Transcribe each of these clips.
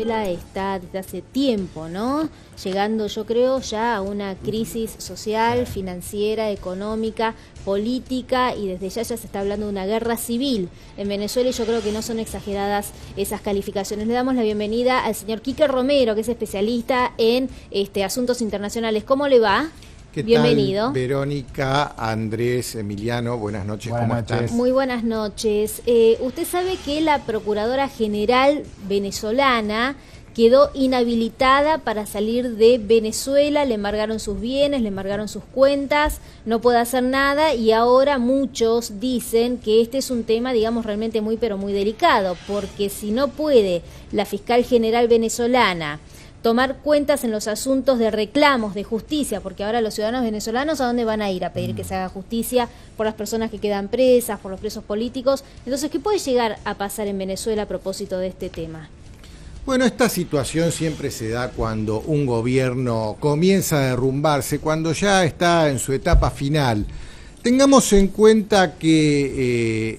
Venezuela está desde hace tiempo, ¿no? Llegando, yo creo, ya a una crisis social, financiera, económica, política, y desde ya se está hablando de una guerra civil en Venezuela, y yo creo que no son exageradas esas calificaciones. Le damos la bienvenida al señor Quique Romero, que es especialista en asuntos internacionales. ¿Cómo le va? ¿Qué Bienvenido. tal, Verónica, Andrés, Emiliano? Buenas noches, ¿cómo están? Muy buenas noches. Usted sabe que la Procuradora General venezolana quedó inhabilitada para salir de Venezuela, le embargaron sus bienes, le embargaron sus cuentas, no puede hacer nada, y ahora muchos dicen que este es un tema, digamos, realmente muy pero muy delicado, porque si no puede la fiscal general venezolana tomar cuentas en los asuntos de reclamos de justicia, porque ahora los ciudadanos venezolanos, ¿a dónde van a ir? A pedir que se haga justicia por las personas que quedan presas, por los presos políticos. Entonces, ¿qué puede llegar a pasar en Venezuela a propósito de este tema? Bueno, esta situación siempre se da cuando un gobierno comienza a derrumbarse, cuando ya está en su etapa final. Tengamos en cuenta que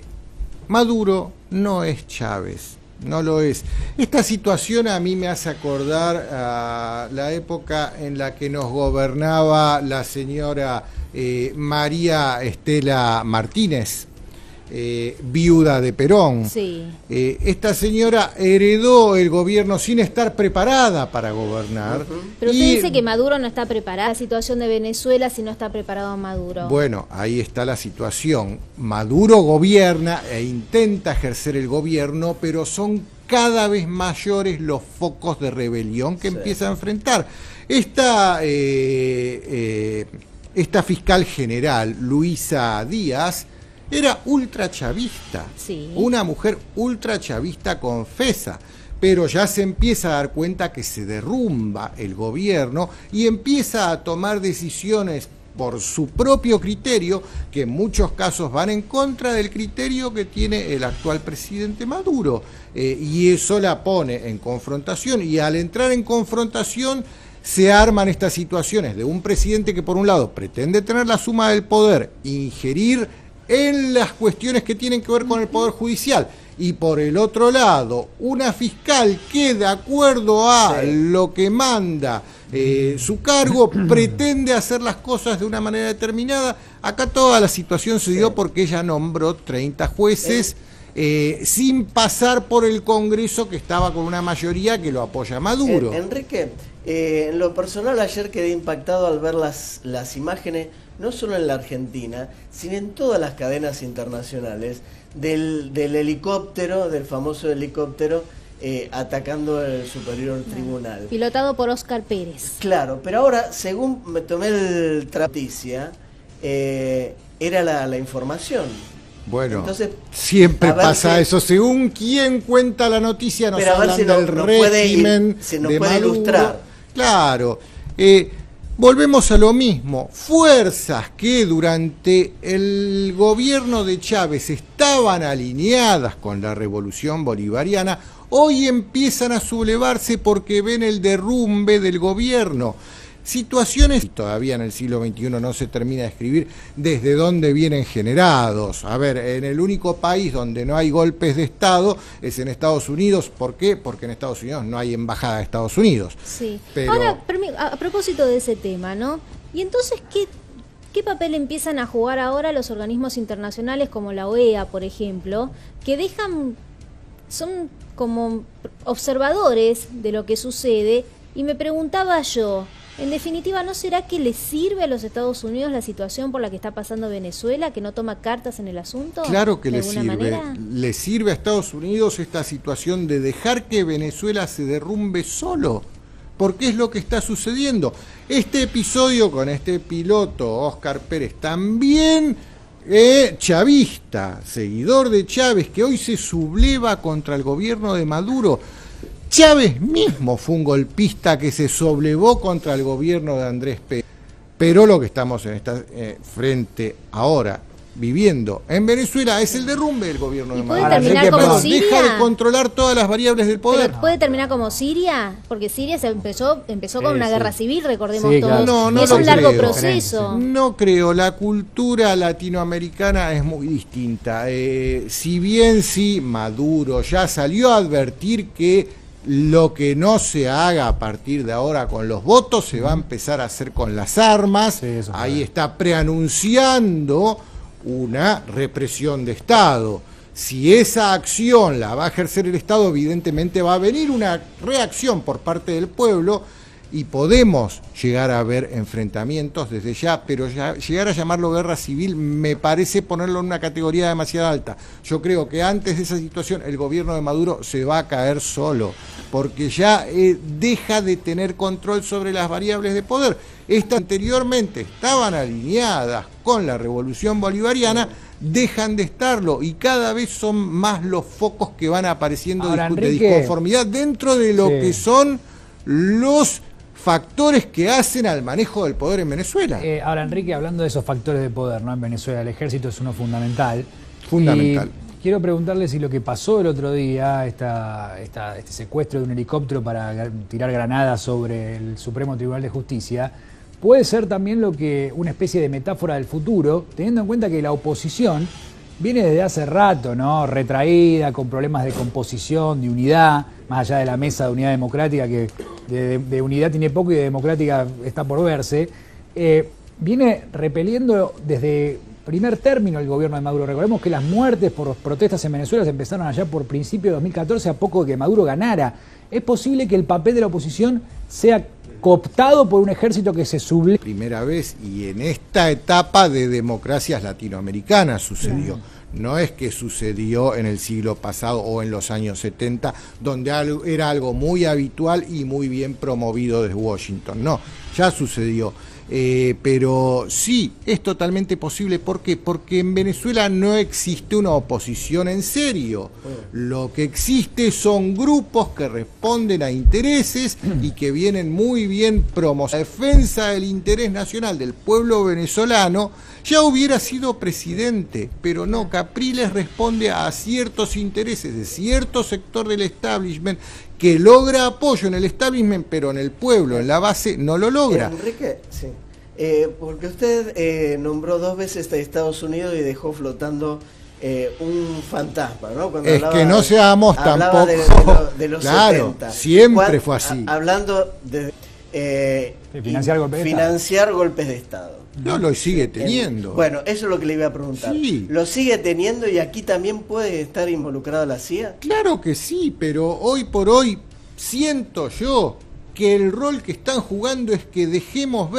Maduro no es Chávez. No lo es. Esta situación a mí me hace acordar a la época en la que nos gobernaba la señora María Estela Martínez, viuda de Perón. Sí. Esta señora heredó el gobierno sin estar preparada para gobernar. Pero usted dice que Maduro no está preparada. La situación de Venezuela si no está preparado Maduro. Bueno, ahí está la situación. Maduro gobierna e intenta ejercer el gobierno, pero son cada vez mayores los focos de rebelión que empieza a enfrentar. Esta fiscal general, Luisa Díaz, era ultrachavista, sí. Una mujer ultrachavista confesa, pero ya se empieza a dar cuenta que se derrumba el gobierno y empieza a tomar decisiones por su propio criterio, que en muchos casos van en contra del criterio que tiene el actual presidente Maduro, y eso la pone en confrontación, y al entrar en confrontación se arman estas situaciones de un presidente que por un lado pretende tener la suma del poder, ingerir en las cuestiones que tienen que ver con el Poder Judicial, y por el otro lado, una fiscal que de acuerdo a lo que manda su cargo, pretende hacer las cosas de una manera determinada. Acá toda la situación se dio porque ella nombró 30 jueces sin pasar por el Congreso, que estaba con una mayoría que lo apoya a Maduro. Enrique, en lo personal ayer quedé impactado al ver las imágenes, no solo en la Argentina, sino en todas las cadenas internacionales, del helicóptero, del famoso helicóptero, atacando el superior tribunal. Pilotado por Óscar Pérez. Claro, pero ahora, según me tomé el noticia, era la información. Bueno, entonces, siempre pasa eso, según quien cuenta la noticia nos hablan del régimen se nos de puede Maduro. Ilustrar. Claro, volvemos a lo mismo, fuerzas que durante el gobierno de Chávez estaban alineadas con la revolución bolivariana, hoy empiezan a sublevarse porque ven el derrumbe del gobierno. Situaciones todavía en el siglo XXI no se termina de escribir desde dónde vienen generados. A ver, en el único país donde no hay golpes de Estado es en Estados Unidos. ¿Por qué? Porque en Estados Unidos no hay embajada de Estados Unidos. Sí. Pero... Ahora, a propósito de ese tema, ¿no? Y entonces, ¿qué papel empiezan a jugar ahora los organismos internacionales como la OEA, por ejemplo, que son como observadores de lo que sucede? Y me preguntaba yo, en definitiva, ¿no será que le sirve a los Estados Unidos la situación por la que está pasando Venezuela, que no toma cartas en el asunto? Claro que le sirve. Manera? Le sirve a Estados Unidos esta situación de dejar que Venezuela se derrumbe solo, porque es lo que está sucediendo. Este episodio con este piloto, Óscar Pérez, también chavista, seguidor de Chávez, que hoy se subleva contra el gobierno de Maduro. Chávez mismo fue un golpista que se sublevó contra el gobierno de Andrés Pérez. Pero lo que estamos en esta frente ahora viviendo en Venezuela es el derrumbe del gobierno de Maduro. ¿Puede terminar como Siria? Deja de controlar todas las variables del poder. ¿Pero puede terminar como Siria? Porque Siria empezó con una guerra civil, recordemos todos. Claro. Y es un largo proceso. No creo, la cultura latinoamericana es muy distinta. Si bien sí, Maduro ya salió a advertir que Lo que no se haga a partir de ahora con los votos se va a empezar a hacer con las armas. Sí, eso ahí está preanunciando una represión de Estado. Si esa acción la va a ejercer el Estado, evidentemente va a venir una reacción por parte del pueblo y podemos llegar a ver enfrentamientos desde ya, pero ya, llegar a llamarlo guerra civil me parece ponerlo en una categoría demasiado alta. Yo creo que antes de esa situación el gobierno de Maduro se va a caer solo, porque ya deja de tener control sobre las variables de poder. Estas anteriormente estaban alineadas con la revolución bolivariana, dejan de estarlo y cada vez son más los focos que van apareciendo ahora, de Enrique, disconformidad dentro de lo que son los factores que hacen al manejo del poder en Venezuela. Ahora, Enrique, hablando de esos factores de poder, ¿no? En Venezuela el ejército es uno fundamental. Fundamental. Y quiero preguntarle si lo que pasó el otro día, este secuestro de un helicóptero para tirar granadas sobre el Supremo Tribunal de Justicia, puede ser también una especie de metáfora del futuro, teniendo en cuenta que la oposición viene desde hace rato, ¿no? Retraída, con problemas de composición, de unidad, más allá de la mesa de unidad democrática, que de unidad tiene poco y de democrática está por verse, viene repeliendo desde primer término el gobierno de Maduro. Recordemos que las muertes por protestas en Venezuela se empezaron allá por principio de 2014, a poco de que Maduro ganara. ¿Es posible que el papel de la oposición sea cooptado por un ejército que se subleva? Primera vez, y en esta etapa de democracias latinoamericanas sucedió. No es que sucedió en el siglo pasado o en los años 70, donde era algo muy habitual y muy bien promovido desde Washington. No, ya sucedió. Pero sí, es totalmente posible. ¿Por qué? Porque en Venezuela no existe una oposición en serio. Lo que existe son grupos que responden a intereses y que vienen muy bien promocionados. La defensa del interés nacional del pueblo venezolano ya hubiera sido presidente, pero no, Capriles responde a ciertos intereses de cierto sector del establishment que logra apoyo en el establishment, pero en el pueblo, en la base, no lo logra. Enrique, sí. Porque usted nombró 2 veces a Estados Unidos y dejó flotando un fantasma, ¿no? Cuando es que no seamos tampoco... de los claro, 70. siempre fue así. Hablando de financiar golpes de Estado. No, lo sigue teniendo. Bueno, eso es lo que le iba a preguntar. Sí. ¿Lo sigue teniendo y aquí también puede estar involucrada la CIA? Claro que sí, pero hoy por hoy siento yo que el rol que están jugando es que dejemos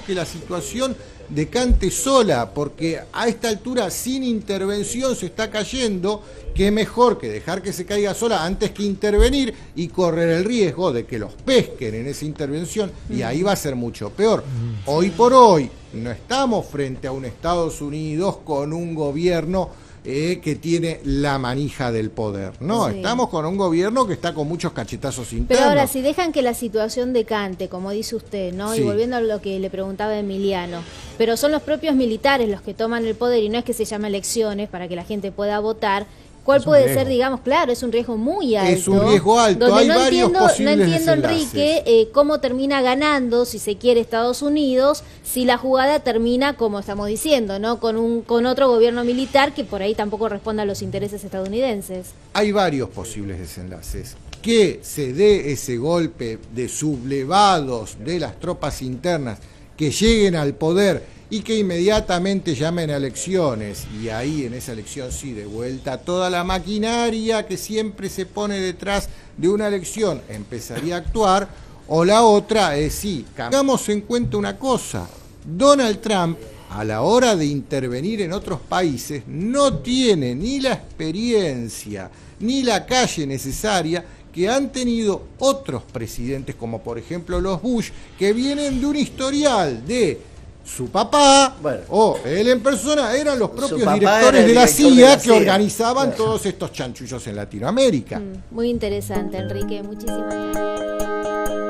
que la situación decante sola, porque a esta altura sin intervención se está cayendo, que mejor que dejar que se caiga sola antes que intervenir y correr el riesgo de que los pesquen en esa intervención, y ahí va a ser mucho peor. Hoy por hoy no estamos frente a un Estados Unidos con un gobierno que tiene la manija del poder. No, sí. Estamos con un gobierno que está con muchos cachetazos internos. Pero ahora, si dejan que la situación decante, como dice usted, ¿no? Sí. Y volviendo a lo que le preguntaba Emiliano, pero son los propios militares los que toman el poder y no es que se llame elecciones para que la gente pueda votar. ¿Cuál puede ser, digamos, claro, es un riesgo muy alto? Es un riesgo alto, hay varios posibles desenlaces. No entiendo, Enrique, cómo termina ganando, si se quiere, Estados Unidos, si la jugada termina, como estamos diciendo, ¿no? Con otro gobierno militar que por ahí tampoco responda a los intereses estadounidenses. Hay varios posibles desenlaces. Que se dé ese golpe de sublevados de las tropas internas que lleguen al poder y que inmediatamente llamen a elecciones, y ahí en esa elección sí, de vuelta toda la maquinaria que siempre se pone detrás de una elección empezaría a actuar, o la otra es sí, tengamos en cuenta una cosa, Donald Trump a la hora de intervenir en otros países no tiene ni la experiencia ni la calle necesaria que han tenido otros presidentes, como por ejemplo los Bush, que vienen de un historial de su papá, bueno, o él en persona, eran los propios directores de la CIA que organizaban todos estos chanchullos en Latinoamérica. Muy interesante, Enrique. Muchísimas gracias.